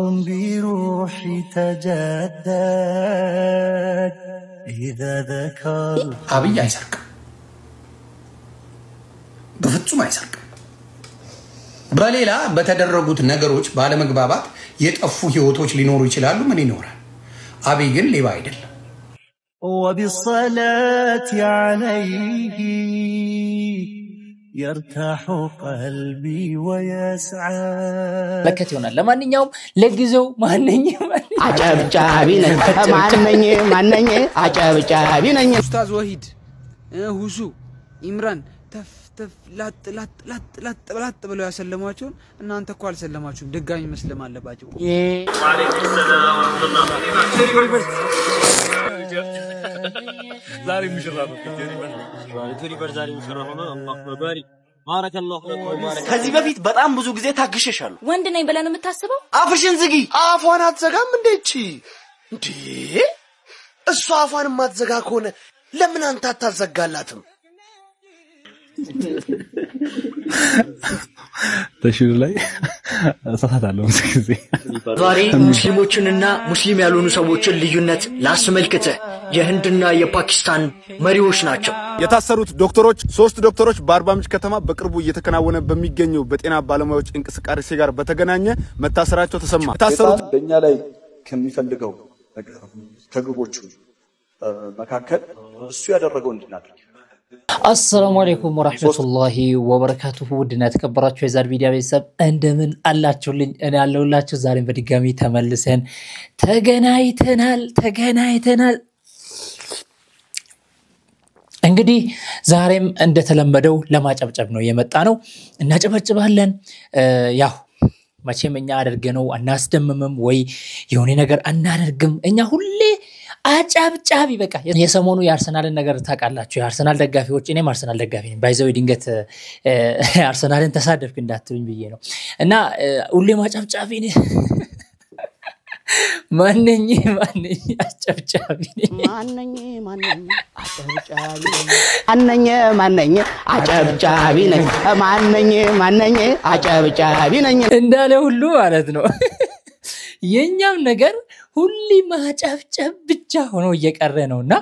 بروحي تجدد إذا ذكرت أبي يسرق بفتشو ما يسرق بليلا بتدرجوت نجاروش بعلمجبابات يتأفو هيوتوش لينورو يشيلالو من ينورا أبي جل لي بايدل وبالصلاة عليه يرتاح قلبي ويسعى لكتيونا لما نيوم لجزو ما نيوم عجب جابينا ما نني عجب جابينا أستاذ وحيد هوسو إمران تف لا بلو يا سلماتون ان انت كو سلماتون دغاني مسلم አለባቸው وعليكم السلام ورحمه الله زاري مشرف تريبر زاري مشرف ነው الله بارك بارك الله فيك وبارك ከዚህ በፊት በጣም ብዙ ጊዜ ታግሸሻለሁ ወንድ ነኝ ብለን የምታስበው አፍሽን ዝጊ አፏን አትዘጋም እንዴቺ እንዴ እሷ አፏን ማትዘጋ ከሆነ ለምን አንተ አታዘጋላትም ተሽር ላይ አሳታለሁ ስለዚህ ዛሬ ሙስሊሞችንና ሙስሊም ያልሆኑ ሰዎችን ልዩነት ላስመልክተ የህንድና የፓኪስታን መሪዎች ናቸው የታሰሩት ዶክተሮች 3 ዶክተሮች በአርባ ምንጭ ከተማ በቅርቡ እየተከናወነ በሚገኘው በጤና ባለሙያዎች እንቅስቃሴ ጋር በተገናኘ መታሰራቸው ተሰማ የታሰሩት በእኛ ላይ ከሚፈልገው ከግቦቹ መካከል እሱ ያደረገው እንድናደርግ السلام عليكم ورحمة الله وبركاته ودنا تكبرات في زار فيديو بيسب عندمن الله تشولين أنا الله لا تزارين بدقامي تملسن تجنايتنال እንግዲህ ዛሬም እንደተለመደው ለማጨብጨብ ነው የመጣነው እናጨብጭባለን ያው መቼም እኛ አድርገነው አናስደምምም ወይ የሆነ ነገር አናደርግም እኛ ሁሌ አጫብጫቢ በቃ የሰሞኑ የአርሰናልን ነገር ታቃላችሁ የአርሰናል ደጋፊዎች እኔም አርሰናል ደጋፊ ነኝ ባይዘው ድንገት አርሰናልን ተሳደብክ እንዳትሉኝ ብዬ ነው እና ሁሌ ማጫብጫቢ ነኝ ማንነኝ አጫብጫቢ ነኝ ማንነኝ አጫብጫቢ ነኝ ማንነኝ አጫብጫቢ ነኝ እንዳለ ሁሉ ማለት ነው የኛም ነገር ሁሌ ማጫብጨብ ብቻ ሆኖ እየቀረ ነውና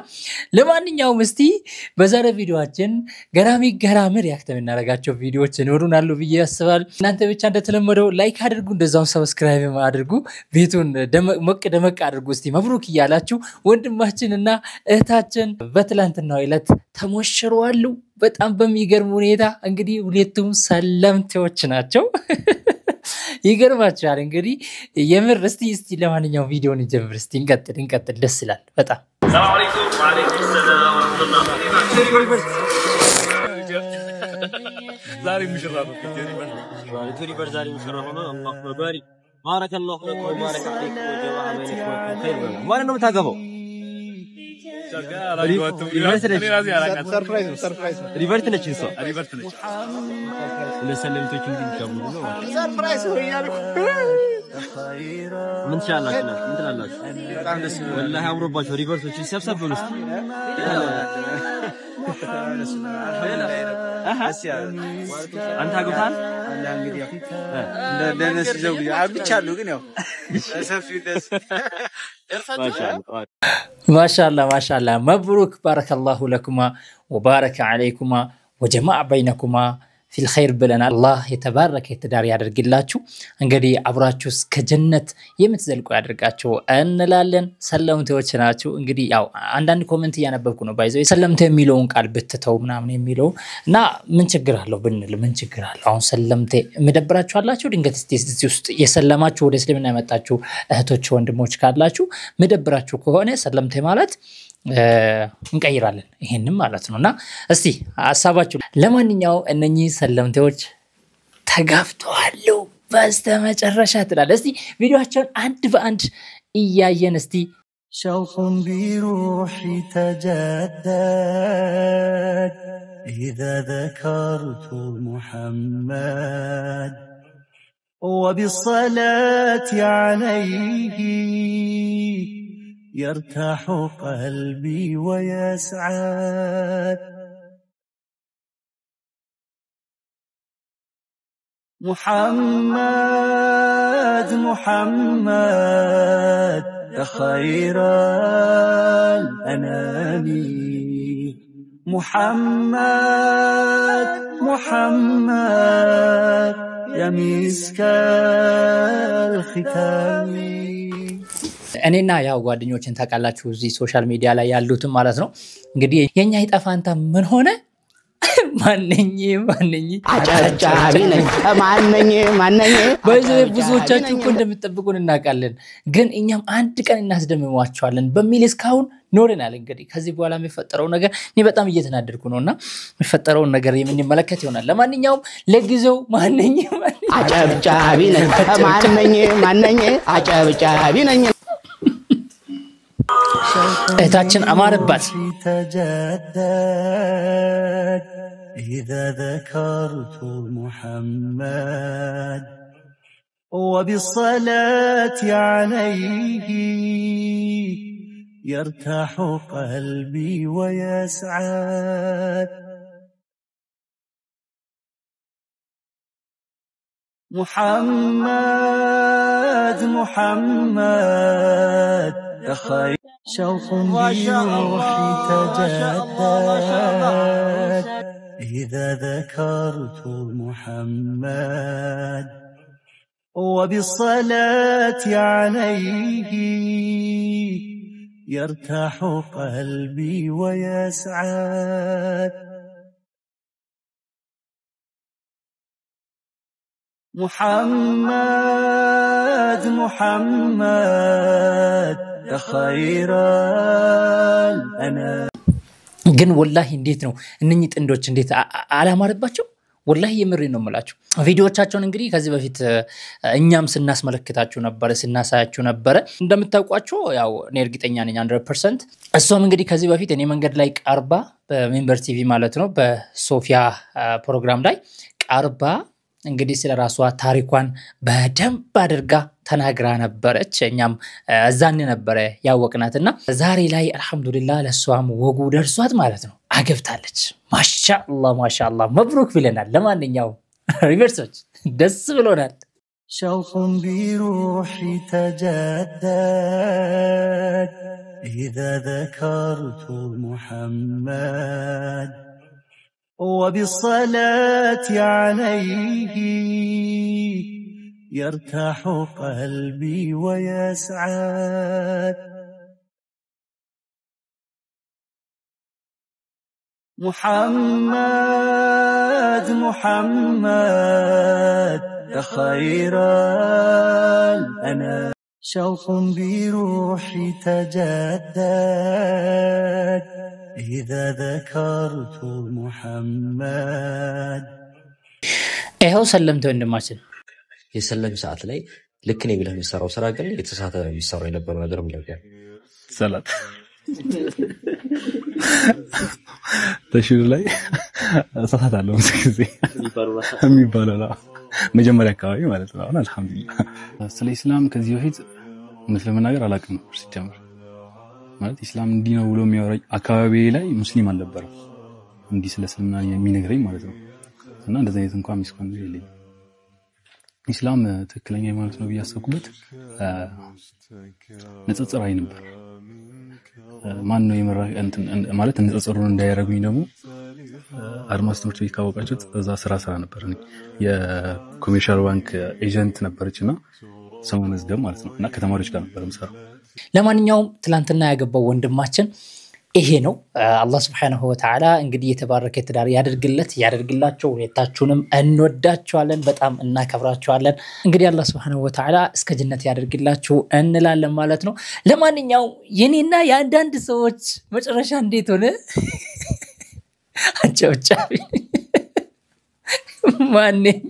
ለማንኛውም እስቲ በዛሬ ቪዲዮአችን ገራሚ ሪአክት እናደርጋቸው ቪዲዮዎች ይኖሩናል ብዬ አስባለሁ እናንተ ብቻ እንደተለመደው ላይክ አድርጉ እንደዛው ሰብስክራይብ አድርጉ ቤቱን ደመቅ አድርጉ እስቲ መብሩክ ይያላችሁ ወንድማችንና እህታችን በትላንትናው ዕለት ተሞሽሯል በጣም በሚገርም ሁኔታ እንግዲህ ሁለቱም ሰለምቴዎች ናቸው ይገርማችኋል እንግዲህ የምር እስቲ ለማንኛውም ቪዲዮን እንጀምር እስቲ እንቀጥል ደስ ይላል በጣም ሰላም አለይኩም ወአለይኩም ሰላም ወራህመቱላህ ዛሬ مشرف تريبر زاري مشرف ነው الله بارك بارك الله فيك وبارك فيك وجمع بينكم خير وانا ነው ታገበው سرپرایز ریورت ነች እሷ ሪቨርት ነች ለሰለምቶች እንዲቀሙ ነው ሰርፕራይዝ ሆያሉ ምን ቻላችሁ ምን ትላላችሁ በጣም ደስ ወላሂ አምሮባችሁ ሪቨርቶች ሰብሰብ ብሉስ አንተ አግብታል እንግዲህ እንደ ደነስ ዘው አግብቻለሁ ግን ያው ሰፊው ደስ ما شاء الله مبروك بارك الله لكما وبارك عليكما وجمع بينكما في الخير بلنا الله يتبارك يتدار ያደርግላችሁ እንግዲህ አብራችሁ እስከ ጀነት የምትዘልቁ ያደርጋችሁ እንላለን ሰለምቴዎች ናችሁ እንግዲህ ያው አንዳንድ ኮሜንት ያነበብኩ ነው ባይዘው ሰለምቴ የሚለውን ቃል ብትተው ምናምን የሚለው እና ምን ችግር አለው ብንል ምን ችግር አለው አሁን ሰለምቴ መደብራችሁ አላችሁ ድንገት እዚህ ውስጥ የሰለማችሁ ወደ እስልምና ያመጣችሁ እህቶች ወንድሞች ካላችሁ መደብራችሁ ከሆነ ሰለምቴ ማለት እንቀይራለን ይሄንን ማለት ነውና እስቲ ሐሳባችሁ ለማንኛው እነኚህ ሰለምቴዎች ተጋፍተዋል በስተመጨረሻ ትላል እስቲ ቪዲዮአቸውን አንድ በአንድ እያየን እስቲ شوق بروحي تجدد إذا ذكرت محمد وبالصلاة عليه يرتاح قلبي ويسعد محمد محمد يا خير الأنام محمد محمد يا مسك الختام እኔና ያው ጓደኞችን ታውቃላችሁ እዚህ ሶሻል ሚዲያ ላይ ያሉት ማለት ነው እንግዲህ የኛ ይጣፋንታ ምን ሆነ ማንነኝ አጨብጫቢ ነኝ ማንነኝ በዚህ ብዙዎቻችሁ እኮ እንደምትጠብቁን እናውቃለን ግን እኛም አንድ ቀን እናስደምማቸዋለን በሚል እስካሁን ኖረናል እንግዲህ ከዚህ በኋላ የሚፈጠረው ነገር እኔ በጣም እየተናደድኩ ነውና የሚፈጠረው ነገር የምንመለከት ይሆናል ለማንኛውም ለጊዜው ማንነኝ አጨብጫቢ ነኝ ማንነኝ አጨብጫቢ ነኝ እታችን አማረባት إذا ذكرت محمد وبالصلاة عليه يرتاح قلبي ويسعد محمد محمد يا خير شوق بروحي تجدد إذا ذكرت محمد وبالصلاة عليه يرتاح قلبي ويسعد محمد محمد يا خير الأنام ግን ወላሂ እንዴት ነው እነኚህ ጥንዶች እንዴት አላማረባቸው ወላሂ የምሬ ነው የምላችሁ ቪዲዮዎቻቸውን እንግዲህ ከዚህ በፊት እኛም ስናስመለክታችሁ ነበር ስናሳያችሁ ነበር እንደምታውቋቸው ያው እኔ እርግጠኛ ነኝ 100% እሷም እንግዲህ ከዚህ በፊት እኔ መንገድ ላይ ቀርባ በሜምበር ቲቪ ማለት ነው በሶፊያ ፕሮግራም ላይ ቀርባ እንግዲህ ስለራሷ ታሪኳን በደንብ አድርጋ ተናግራ ነበረች እኛም እዛን ነበር ያወቅናትና ዛሬ ላይ አልহামዱሊላህ ለሷም ወጉ ደርሷት ማለት ነው አገብታለች ማሻአላህ መብሩክ ብለናል ለማንኛውም ሪቨርሶች ደስ ብሎናል شوق بروحي تجدد إذا ذكرت محمد وبالصلاة عليه يرتاح قلبي ويسعد محمد محمد يا خير الأنام شوق بروحي تجدد إذا ذكرت محمد ይሄው ሰለምተው እንደማችን የሰለም ሰዓት ላይ ልክ ነው ብለህ የሚሰራው ስራ ግን የተሳተ የሚሰራው የነበረው ነገር ምንድነው ሰላት ተሽር ላይ ሰላት አለው ጊዜ የሚባለው ነው መጀመሪያ አካባቢ ማለት ነው አልহামዱሊላህ ስለ እስላም ከዚህ በፊት ሙስሊም ነገር አላውቅም ሲጀምር ማለት እስላም እንዲህ ነው ብሎ የሚያወራኝ አካባቢ ላይ ሙስሊም አልነበረም እንዲህ ስለ እስልምና የሚነግረኝ ማለት ነው እና እንደዛ አይነት እንኳን ሚስኮን ይልኝ እስላም ትክክለኛ ሃይማኖት ነው ያሰብኩበት ንጽጽራዊ ነበር ማን ነው የመራ ማለት ንጽጽሩን እንዳያረጉኝ ደግሞ አድማስ ትምህርት ቤት ካወቃችሁት እዛ ስራ ነበር የኮሜርሻል ባንክ ኤጀንት ነበርችና ሰሞኑን መዝገብ ማለት ነው እና ከተማሪዎች ጋር ነበር የምሰራው ለማንኛውም ትላንትና ያገባው ወንድማችን ይሄ ነው አላህ Subhanahu Wa Ta'ala እንግዲህ የተባረከ ትዳር ያደርግላችሁ ሁለታችሁንም እንወዳችኋለን በጣም እናከብራችኋለን እንግዲህ አላህ Subhanahu Wa Ta'ala እስከ ጀነት ያደርግላችሁ እንላለን ማለት ነው ለማንኛውም የኔና የአንዳንድ ሰዎች መጨረሻ እንዴት ሆነ አጨብጫቢ ማንነኝ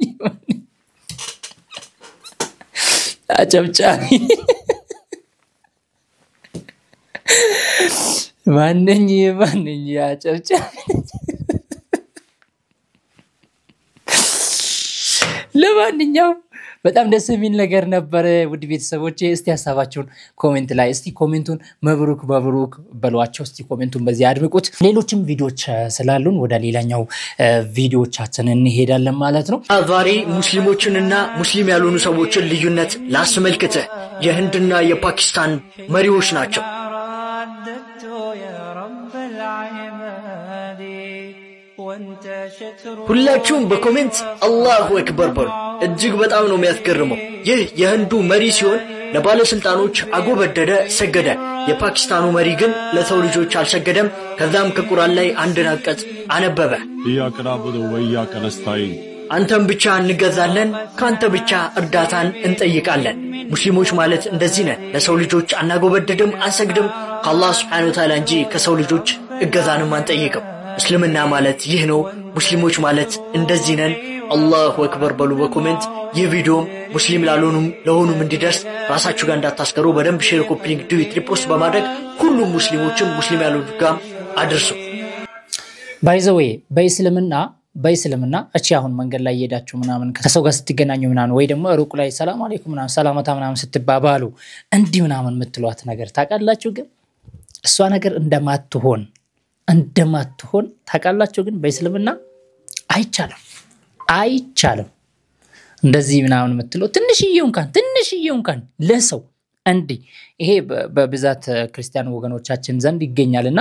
አጨብጫቢ ማንነኝ አጨብጫቢ ለማንኛውም በጣም ደስ የሚል ነገር ነበር። ውድ ቤተሰቦቼ እስቲ ሐሳባችሁን ኮሜንት ላይ እስቲ ኮሜንቱን መብሩክ በሏቸው። እስቲ ኮሜንቱን በዚህ አድምቁት። ሌሎችም ቪዲዮዎች ስላሉን ወደ ሌላኛው ቪዲዮዎቻችን እንሄዳለን ማለት ነው። ዛሬ ሙስሊሞችንና ሙስሊም ያልሆኑ ሰዎችን ልዩነት ላስመልክተ የህንድና የፓኪስታን መሪዎች ናቸው። ሁላችሁም በኮሜንት አላሁ አክበር በሉ። እጅግ በጣም ነው የሚያስገርመው። ይህ የህንዱ መሪ ሲሆን ለባለስልጣኖች አጎበደደ፣ ሰገደ። የፓኪስታኑ መሪ ግን ለሰው ልጆች አልሰገደም። ከዛም ከቁርአን ላይ አንድ አንቀጽ አነበበ። ኢያከ ነዕቡዱ ወኢያከ ነስተዒን፣ አንተም ብቻ እንገዛለን፣ ካንተ ብቻ እርዳታን እንጠይቃለን። ሙስሊሞች ማለት እንደዚህ ነን። ለሰው ልጆች አናጎበደድም፣ አንሰግድም፣ ከአላህ ሱብሓነሁ ወተዓላ እንጂ ከሰው ልጆች እገዛንም አንጠይቅም። እስልምና ማለት ይህ ነው። ሙስሊሞች ማለት እንደዚህ ነን። አላሁ አክበር በሉ በኮሜንት። ይህ ቪዲዮም ሙስሊም ላልሆኑም ለሆኑም እንዲደርስ ራሳችሁ ጋር እንዳታስቀሩ በደንብ ሼር፣ ኮፒ ሊንክ፣ ዱዊት፣ ሪፖስት በማድረግ ሁሉም ሙስሊሞችም ሙስሊም ያልሆኑ ጋር አድርሱ። ባይዘዌ በእስልምና እቺ አሁን መንገድ ላይ እየሄዳችሁ ምናምን ከሰው ጋር ስትገናኙ ምናምን ወይ ደግሞ ሩቅ ላይ ሰላም አለይኩም ምናምን ሰላምታ ምናምን ስትባባሉ እንዲህ ምናምን የምትሏት ነገር ታውቃላችሁ። ግን እሷ ነገር እንደማትሆን ታውቃላችሁ። ግን በእስልምና አይቻልም እንደዚህ ምናምን የምትለው ትንሽዬው እንኳን ለሰው እንዴ ይሄ በብዛት ክርስቲያን ወገኖቻችን ዘንድ ይገኛልና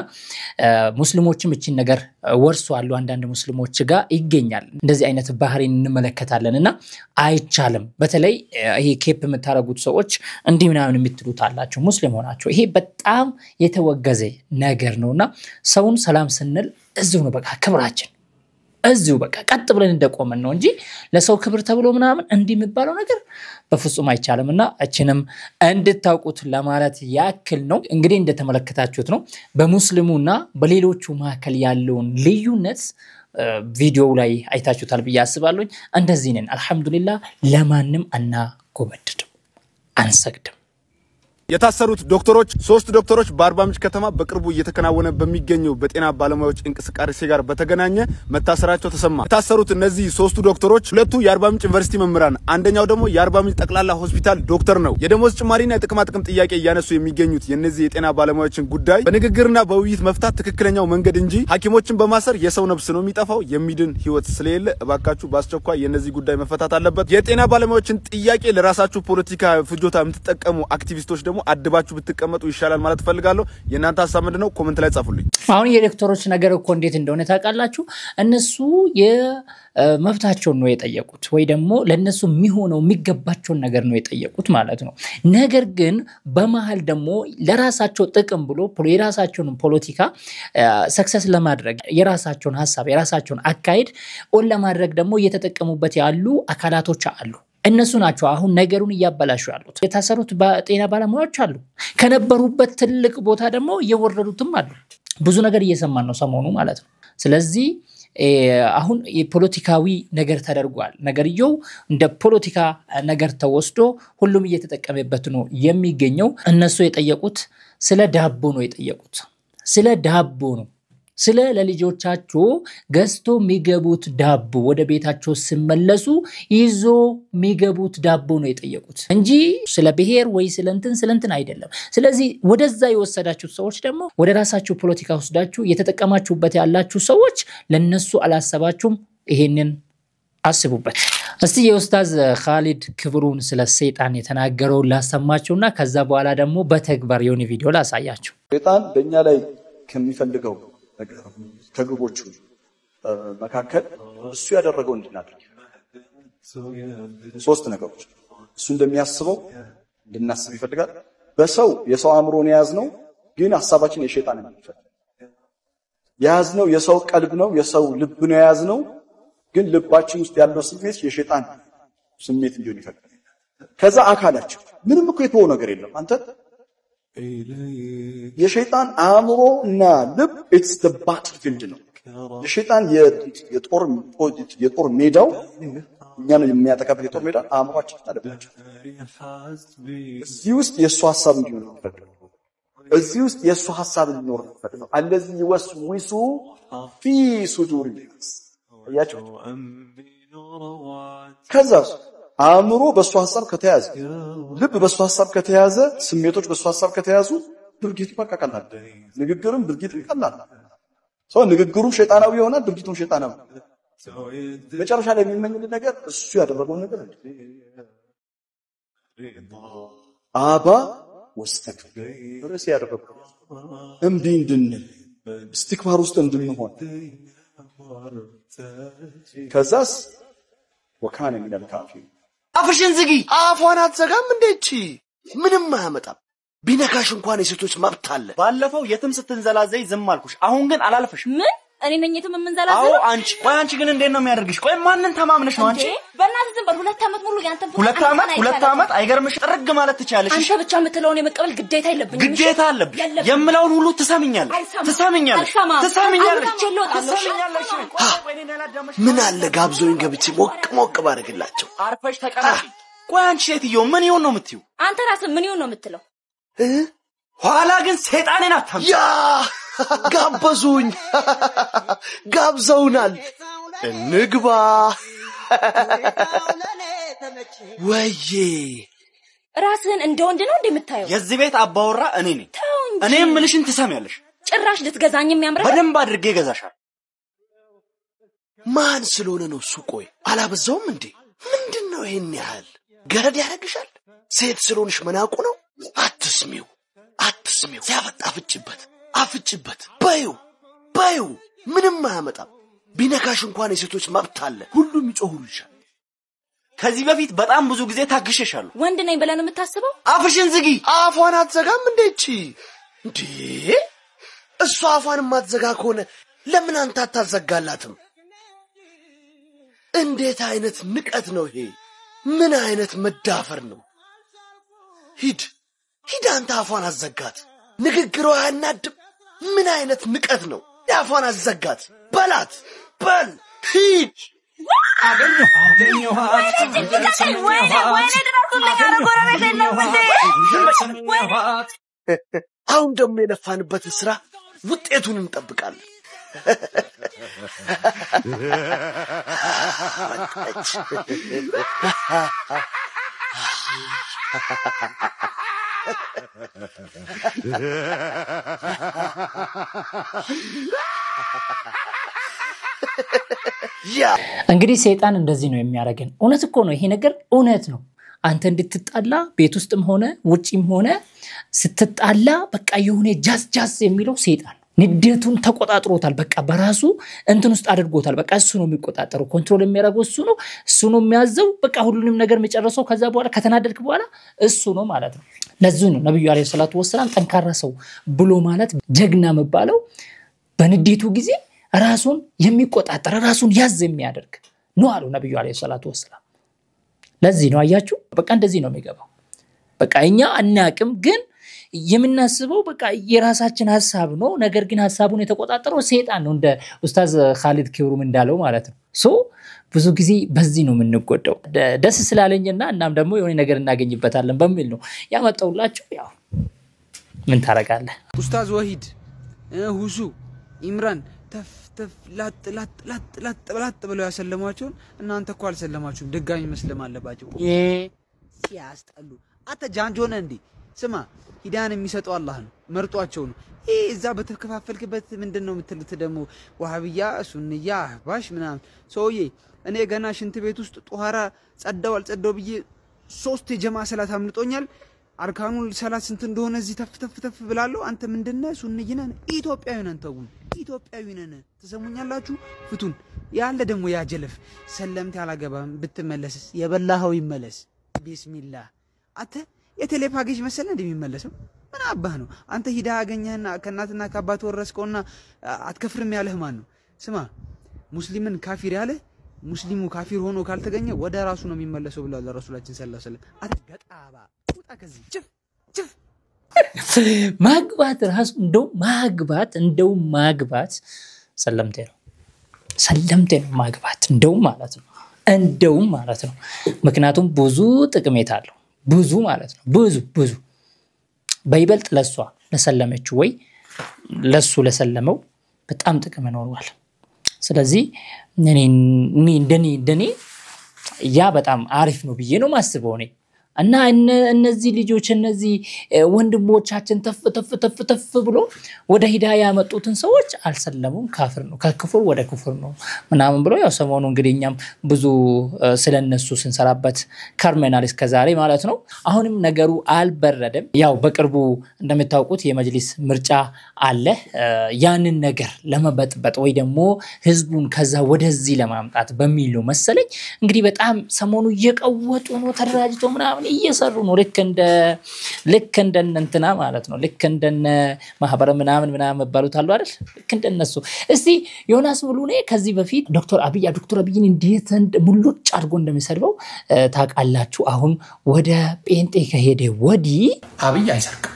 ሙስሊሞችም እቺን ነገር ወርሷሉ። አንዳንድ ሙስሊሞች ጋር ይገኛል እንደዚህ አይነት ባህሪን እንመለከታለንና አይቻልም። በተለይ ይሄ ኬፕ የምታረጉት ሰዎች እንዲህ ምናምን የምትሉት አላችሁ ሙስሊም ሆናችሁ፣ ይሄ በጣም የተወገዘ ነገር ነውና ሰውን ሰላም ስንል እዚሁ ነው በቃ ክብራችን እዚሁ በቃ ቀጥ ብለን እንደቆመን ነው እንጂ ለሰው ክብር ተብሎ ምናምን እንዲህ የሚባለው ነገር በፍጹም አይቻልምና እቺንም እንድታውቁት ለማለት ያክል ነው። እንግዲህ እንደተመለከታችሁት ነው በሙስሊሙና በሌሎቹ መካከል ያለውን ልዩነት ቪዲዮው ላይ አይታችሁታል ብዬ አስባለሁ። እንደዚህ ነን አልহামዱሊላህ። ለማንም አናጎበድድም፣ አንሰግድም። የታሰሩት ዶክተሮች 3 ዶክተሮች በአርባ ምንጭ ከተማ በቅርቡ እየተከናወነ በሚገኘው በጤና ባለሙያዎች እንቅስቃሴ ጋር በተገናኘ መታሰራቸው ተሰማ። የታሰሩት እነዚህ 3 ዶክተሮች ሁለቱ የአርባ ምንጭ ዩኒቨርሲቲ መምህራን፣ አንደኛው ደግሞ የአርባ ምንጭ ጠቅላላ ሆስፒታል ዶክተር ነው። የደሞዝ ጭማሪና የጥቅማ ጥቅም ጥያቄ እያነሱ የሚገኙት የነዚህ የጤና ባለሙያዎችን ጉዳይ በንግግርና በውይይት መፍታት ትክክለኛው መንገድ እንጂ ሐኪሞችን በማሰር የሰው ነፍስ ነው የሚጠፋው፣ የሚድን ህይወት ስለሌለ እባካችሁ በአስቸኳይ የነዚህ ጉዳይ መፈታት አለበት። የጤና ባለሙያዎችን ጥያቄ ለራሳችሁ ፖለቲካ ፍጆታ የምትጠቀሙ አክቲቪስቶች ደግሞ አድባችሁ ብትቀመጡ ይሻላል ማለት ፈልጋለሁ። የናንተ ሐሳብ ምንድነው? ኮሜንት ላይ ጻፉልኝ። አሁን የዶክተሮች ነገር እኮ እንዴት እንደሆነ ታውቃላችሁ። እነሱ የመብታቸውን ነው የጠየቁት ወይ ደግሞ ለነሱ የሚሆነው የሚገባቸው ነገር ነው የጠየቁት ማለት ነው። ነገር ግን በመሃል ደግሞ ለራሳቸው ጥቅም ብሎ የራሳቸውን ፖለቲካ ሰክሰስ ለማድረግ የራሳቸውን ሐሳብ የራሳቸውን አካሄድ ኦን ለማድረግ ደግሞ እየተጠቀሙበት ያሉ አካላቶች አሉ። እነሱ ናቸው አሁን ነገሩን እያበላሹ ያሉት። የታሰሩት በጤና ባለሙያዎች አሉ፣ ከነበሩበት ትልቅ ቦታ ደግሞ እየወረዱትም አሉ። ብዙ ነገር እየሰማን ነው ሰሞኑ ማለት ነው። ስለዚህ አሁን የፖለቲካዊ ነገር ተደርጓል። ነገርየው እንደ ፖለቲካ ነገር ተወስዶ ሁሉም እየተጠቀመበት ነው የሚገኘው። እነሱ የጠየቁት ስለ ዳቦ ነው የጠየቁት፣ ስለ ዳቦ ነው። ስለ ለልጆቻቸው ገዝቶ የሚገቡት ዳቦ ወደ ቤታቸው ሲመለሱ ይዞ የሚገቡት ዳቦ ነው የጠየቁት እንጂ ስለ ብሔር ወይ ስለንትን አይደለም። ስለዚህ ወደዛ የወሰዳችሁት ሰዎች ደግሞ ወደ ራሳችሁ ፖለቲካ ወስዳችሁ የተጠቀማችሁበት ያላችሁ ሰዎች ለነሱ አላሰባችሁም። ይሄንን አስቡበት። እስቲ የኡስታዝ ኻሊድ ክብሩን ስለ ሰይጣን የተናገረው ላሰማችሁና ከዛ በኋላ ደግሞ በተግባር የሆነ ቪዲዮ ላሳያችሁ። ሰይጣን በእኛ ላይ ከሚፈልገው ከግቦቹ መካከል እሱ ያደረገው እንድናደርግ 3 ነገሮች እሱ እንደሚያስበው እንድናስብ ይፈልጋል። የሰው አእምሮን የያዝነው ግን ሐሳባችን የሸይጣን ነው። የያዝነው የሰው ቀልብ ነው፣ የሰው ልብ ነው የያዝነው፣ ግን ልባችን ውስጥ ያለው ስሜት የሸይጣን ስሜት እንዲሆን ይፈልጋል። ከዛ አካላችን ምንም እኮ የተወው ነገር የለም። አንተ የሸይጣን አእምሮ እና ልብ it's the battlefield ነው። የሸይጣን የጦር ሜዳው እኛን የሚያጠቃበት የጦር ሜዳ አእምሮአችን ታደባች። እዚህ ውስጥ የሱ ሐሳብ እንዲኖር ነው። እዚህ ውስጥ የሱ ሐሳብ እንዲኖር ነው። الذي يوسوس في صدور الناس ያቸው ከዛስ አእምሮ በሱ ሐሳብ ከተያዘ ልብ በሱ ሐሳብ ከተያዘ ስሜቶች በሱ ሐሳብ ከተያዙ ድርጊቱ በቃ ቀላል ንግግርም ድርጊትም ቀላል ሰው ንግግሩ ሸይጣናዊ ይሆናል ድርጊቱም ሸይጣናዊ መጨረሻ ላይ የሚመኝልን ነገር እሱ ያደረገው ነገር አባ ወስተክበር ርዕስ ያደረገው እምቢ እንድንል استكبار ውስጥ እንድንሆን ከዛስ ወካነ من الكافرين አፍሽን ዝጊ አፏን አትዘጋም እንዴቺ ምንም አያመጣም ቢነካሽ እንኳን የሴቶች መብት አለ ባለፈው የትም ስትንዘላዘይ ዝም አልኩሽ አሁን ግን አላልፈሽ ምን እኔ ነኝ የትም የምንዘላዘው አዎ አንቺ ግን እንዴት ነው የሚያደርግሽ ቆይ ማንን ተማምነሽ ነው አንቺ በእናትህ ዝም በል 2 ዓመት ሙሉ ያንተን 2 ዓመት አይገርምሽ ጥርግ ማለት ትቻለሽ አንተ ብቻ የምትለውን የመቀበል ግዴታ የለብኝም ግዴታ አለብሽ የምለውን ሁሉ ትሰምኛለሽ ምን አለ ጋብዞኝ ገብቼ ሞቅ ባረግላቸው አርፈሽ ተቀመጪ ቆይ አንቺ ሴትዮ ምን ይሆን ነው የምትዩ አንተ ራስህ ምን ይሆን ነው የምትለው ኋላ ግን ሰይጣኔን አታም ያ ጋበዙኝ ጋብዘውናል እንግባ ወዬ ራስህን እንደ ወንድ ነው እንደምታየው የዚህ ቤት አባወራ እኔ ነኝ እኔ ምልሽን ትሰሚያለሽ ጭራሽ ልትገዛኝ የሚያምረው በደንብ አድርጌ ገዛሻል ማን ስለሆነ ነው እሱ ቆይ አላበዛውም እንዴ ምንድነው ይሄን ያህል ገረድ ያረግሻል ሴት ስለሆንሽ መናቁ ነው አትስሚው አፍጭበት ባዩ ምንም አያመጣም ቢነካሽ እንኳን የሴቶች መብት አለ ሁሉም ይጮሁልሻል ከዚህ በፊት በጣም ብዙ ጊዜ ታግሸሻለሁ ወንድ ነኝ ብለን የምታስበው አፍሽን ዝጊ አፏን አትዘጋም እንዴቺ እንዴ እሷ አፏን ማትዘጋ ከሆነ ለምን አንተ አታዘጋላትም እንዴት አይነት ንቀት ነው ይሄ ምን አይነት መዳፈር ነው ሂድ አንተ አፏን አዘጋት ንግግሯ ያናድም ምን አይነት ንቀት ነው አፏን አዘጋት በል ሂድ አሁን ደግሞ የለፋንበት ስራ ውጤቱን እንጠብቃለን እንግዲህ ሰይጣን እንደዚህ ነው የሚያረጋን እውነት እኮ ነው ይሄ ነገር እውነት ነው አንተ እንድትጣላ ቤት ውስጥም ሆነ ውጪም ሆነ ስትጣላ በቃ የሆነ ጃስ የሚለው ሰይጣን ንዴቱን ተቆጣጥሮታል በቃ በራሱ እንትን ውስጥ አድርጎታል በቃ እሱ ነው የሚቆጣጠረው ኮንትሮል የሚያደርገው እሱ ነው የሚያዘው በቃ ሁሉንም ነገር መጨረሰው ከዛ በኋላ ከተናደድክ በኋላ እሱ ነው ማለት ነው ለዚህ ነው ነብዩ አለይሂ ሰላቱ ወሰለም ጠንካራ ሰው ብሎ ማለት ጀግና መባለው በንዴቱ ጊዜ ራሱን የሚቆጣጠር ራሱን ያዝ የሚያደርግ ነው አሉ ነብዩ አለይሂ ሰላቱ ወሰለም ለዚህ ነው አያችሁ በቃ እንደዚህ ነው የሚገባው በቃ እኛ አናቅም ግን የምናስበው በቃ የራሳችን ሐሳብ ነው ነገር ግን ሐሳቡን የተቆጣጠረው ሰይጣን ነው እንደ ኡስታዝ ኻሊድ ኪብሩም እንዳለው ማለት ነው ብዙ ጊዜ በዚህ ነው የምንጎዳው ደስ ስላለኝና እናም ደግሞ የሆነ ነገር እናገኝበታለን በሚል ነው ያመጣውላችሁ ያው ምን ታረጋለህ ኡስታዝ ወሂድ ሁሱ ኢምራን ተፍ ላጥ ብለው ያሰለማቸውን እናንተ እኮ አልሰለማችሁም ድጋሚ መስለም አለባችሁ ሲያስጠሉ አተ ጃንጆነ እንዴ ስማ ሂዳን የሚሰጠው አላህ ነው መርጧቸው ነው እዛ በተከፋፈልክበት ምንድነው የምትሉት ደግሞ ወሃቢያ ሱንያ አህባሽ ምናምን ሶዬ እኔ ገና ሽንት ቤት ውስጥ ጧራ ጸዳው አልጸዳው ብዬ 3 የጀማ ሰላት አምልጦኛል አርካኑ ሰላት ስንት እንደሆነ እዚህ ተፍ ብላለሁ አንተ ምንድነው ሱንይነን ኢትዮጵያዊ ነን ተውኝ ኢትዮጵያዊ ነን ተሰሙኛላችሁ ፍቱን ያለ ደግሞ ያጀለፍ ሰለምት ያላገባም ብትመለስ የበላኸው ይመለስ ቢስሚላህ አተ የቴሌፓጌጅ መሰለ እንደሚመለሰው ምን አባህ ነው አንተ ሂዳ ያገኘህና ከናትና ከአባት ወረስከውና አትከፍርም ያለህ ማን ነው ስማ ሙስሊምን ካፊር ያለ ሙስሊሙ ካፊር ሆኖ ካልተገኘ ወደ ራሱ ነው የሚመለሰው ብሏል ረሱላችን ሰለላሁ ዐለይሂ ወሰለም አትገጣባ ቁጣ ከዚህ ጭፍ ማግባት ራሱ እንደው ማግባት ሰለምቴ ነው ማግባት እንደው ማለት ነው ምክንያቱም ብዙ ጥቅሜት አለው ብዙ ማለት ነው ብዙ በይበልጥ ለሷ ለሰለመችው ወይ ለሱ ለሰለመው በጣም ጥቅም ይኖረዋል ስለዚህ እንደኔ ያ በጣም አሪፍ ነው ብዬ ነው ማስበው እኔ እና እነዚህ ልጆች እነዚህ ወንድሞቻችን ተፍ ብሎ ወደ ሂዳያ ያመጡትን ሰዎች አልሰለሙም ካፍር ነው ከክፍር ወደ ክፍር ነው ምናምን ብሎ ያው ሰሞኑ እንግዲህኛም ብዙ ስለነሱ ስንሰራበት ከርመናል እስከዛሬ ማለት ነው አሁንም ነገሩ አልበረደም ያው በቅርቡ እንደምታውቁት የመጅሊስ ምርጫ አለ ያንን ነገር ለመበጥበጥ ወይ ደግሞ ህዝቡን ከዛ ወደዚህ ለማምጣት በሚሉ መሰለኝ እንግዲህ በጣም ሰሞኑ እየቀወጡ ነው ተራጅቶ ምናምን እየሰሩ ነው ልክ እንደነንተና ማለት ነው ልክ እንደነ ማህበረ ምናምን ባሉት አሉ አይደል ልክ እንደነሱ እስቲ ዮናስ ሙሉኔ ከዚህ በፊት ዶክተር አብይን እንዴት ሙሉጭ አድርጎ እንደሚሰድበው ታቃላችሁ አሁን ወደ ጴንጤ ከሄደ ወዲ አብይ አይሰርቅም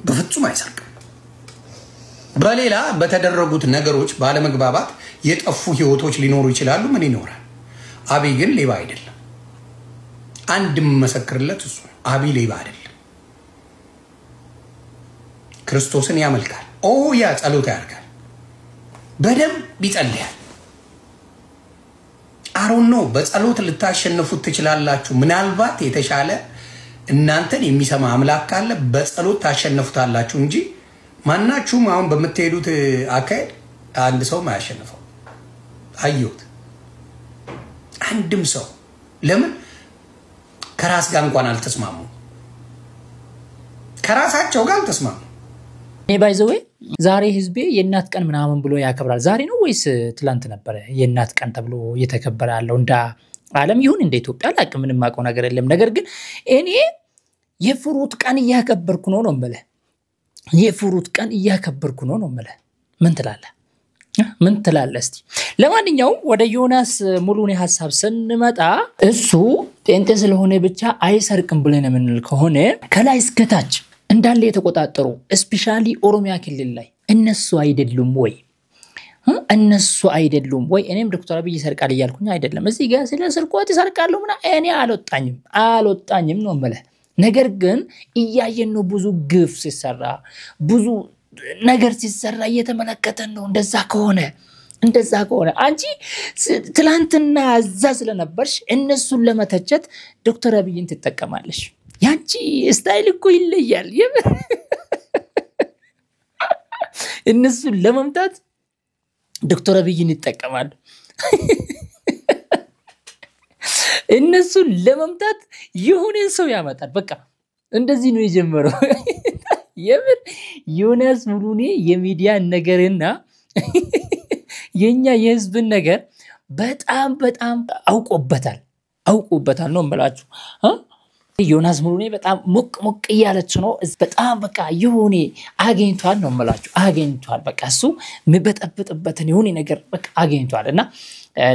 በፍጹም አይሰርቅም በሌላ በተደረጉት ነገሮች ባለመግባባት የጠፉ ህይወቶች ሊኖሩ ይችላሉ ምን ይኖራል አብይ ግን ሌባ አይደለም አንድም መሰክርለት እሱ አብይ ሌባ አይደለም ክርስቶስን ያመልካል ያ ጸሎት ያርጋል በደም ይጸልያል አሮን ነው በጸሎት ልታሸንፉት ትችላላችሁ ምናልባት የተሻለ እናንተን የሚሰማ አምላክ ካለ በጸሎት ታሸንፉታላችሁ እንጂ ማናችሁም አሁን በመተሄዱት አካሄድ አንድ ሰው ማያሸንፈው አዩት አንድም ሰው ለምን ከራስ ጋር እንኳን አልተስማሙ ከራሳቸው ጋር አልተስማሙ ባይዘዌ ዛሬ ህዝቤ የእናት ቀን ምናምን ብሎ ያከብራል ዛሬ ነው ወይስ ትላንት ነበር የእናት ቀን ተብሎ እየተከበረ ያለው እንደ ዓለም ይሁን እንደ ኢትዮጵያ ላቅ ምንም ማቀው ነገር የለም ነገር ግን እኔ የፍሩት ቀን እያከበርኩ ነው ማለት የፍሩት ቀን እያከበርኩ ነው ማለት ምን ትላለህ እስቲ ለማንኛውም ወደ ዮናስ ሙሉኔ ሐሳብ ስንመጣ እሱ ጴንጤ ስለሆነ ብቻ አይሰርቅም ብለን ምንል ከሆነ ከላይ እስከታች እንዳለ የተቆጣጠሩ ስፔሻሊ ኦሮሚያ ክልል ላይ እነሱ አይደሉም ወይ እኔም ዶክተር አብይ ይሰርቃል ይያልኩኝ አይደለም እዚህ ጋር ስለ ስርቆት ይሰርቃሉ ምና እኔ አልወጣኝም ነው ማለት ነገር ግን እያየን ነው ብዙ ግፍ ሲሰራ ብዙ ነገር ሲሰራ እየተመለከተን ነው እንደዛ ከሆነ አንቺ ትላንትና እዛ ስለነበርሽ እነሱን ለመተቸት ዶክተር አብይን ትጠቀማለሽ ያንቺ ስታይል እኮ ይለያል እነሱን ለመምታት ዶክተር አብይን ይጠቀማሉ እነሱን ለመምታት የሆነ ሰው ያመጣል በቃ እንደዚህ ነው የጀመረው የምን ዮናስ ሙሉኔ የሚዲያ ነገርና የኛ የህዝብን ነገር በጣም አውቆበታል ነው እንበላችሁ ዮናስ ሙሉኔ በጣም ሞቅ ያለች ነው በጣም በቃ ይሁኔ አገኝቷል ነው እንበላችሁ አገኝቷል በቃ እሱ ምበጠብጥበትን ይሁኔ ነገር በቃ አገኝቷልና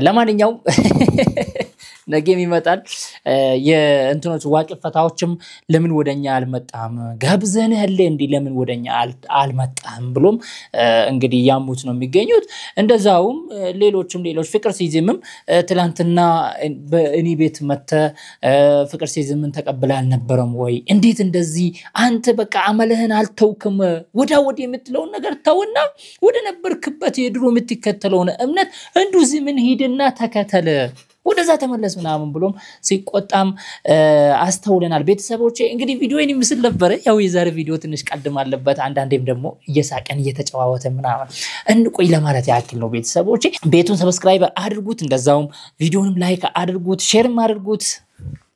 ለማንኛውም ነገም ይመጣል የእንትኖች ዋቂ ፈታዎችም ለምን ወደኛ አልመጣም ጋብዘን ያለ እንዲ ለምን ወደኛ አልመጣም ብሎም እንግዲህ ያሙት ነው የሚገኙት እንደዛውም ሌሎች ፍቅር ሲዝምም ትላንትና በእኔ ቤት መተ ፍቅር ሲዝምን ተቀበለ አልነበረም ወይ እንዴት እንደዚህ አንተ በቃ አመለህን አልተውክም ወዲ የምትለው ነገር ተውና ወደ ነበርክበት የድሮ የምትከተለው እምነት እንዱ ዝምን ሂድና ተከተለ ወደዛ ተመለስ ምናምን ብሎም ሲቆጣም አስተውለናል ቤተሰቦቼ እንግዲህ ቪዲዮን ይመስል ነበር ያው የዛሬ ቪዲዮ ትንሽ ቀድም አለበት አንዳንዴም ደግሞ እየሳቀን እየተጨዋወተ ምናምን እንቆይ ለማለት ያክል ነው ቤተሰቦቼ ቤቱን ሰብስክራይብ አድርጉት እንደዛውም ቪዲዮንም ላይክ አድርጉት ሼርም አድርጉት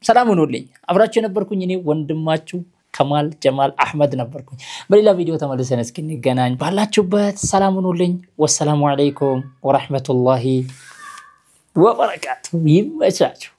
ሰላም ሁኑልኝ አብራችሁ ነበርኩኝ እኔ ወንድማችሁ ከማል ጀማል አህመድ ነበርኩኝ በሌላ ቪዲዮ ተመልሰን እስክንገናኝ ባላችሁበት ሰላም ሁኑልኝ ወሰላሙ አለይኩም ወራህመቱላሂ وبركاته يمشاچو